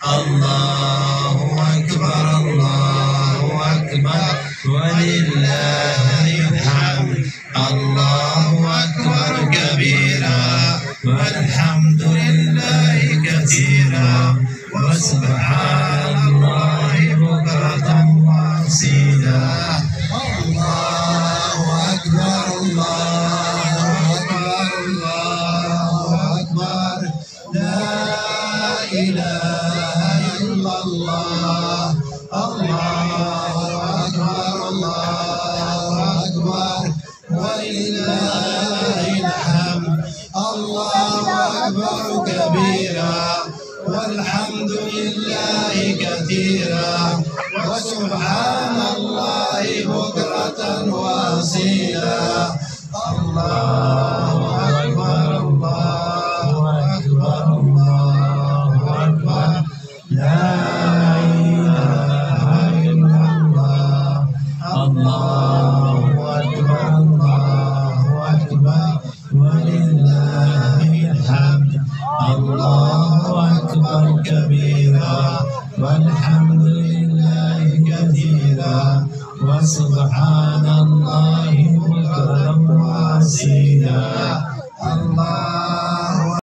الله أكبر الله أكبر ولله الحمد الله أكبر كبيرا والحمد لله كثيرا وسبحان الله بكرة وأصيلا الله أكبر الله أكبر الله أكبر لا إله إلا الله الله أكبر الله أكبر ولله الحمد الله أكبر كبيرا والحمد لله كثيرا وسبحان الله بكرة وأصيلا الله أكبر الله أكبر الله أكبر لا إله إلا الله الله أكبر الله أكبر ولله الحمد الله أكبر كبيرا والحمد لله كثيرا وسبحان الله بكرة وأصيلا الله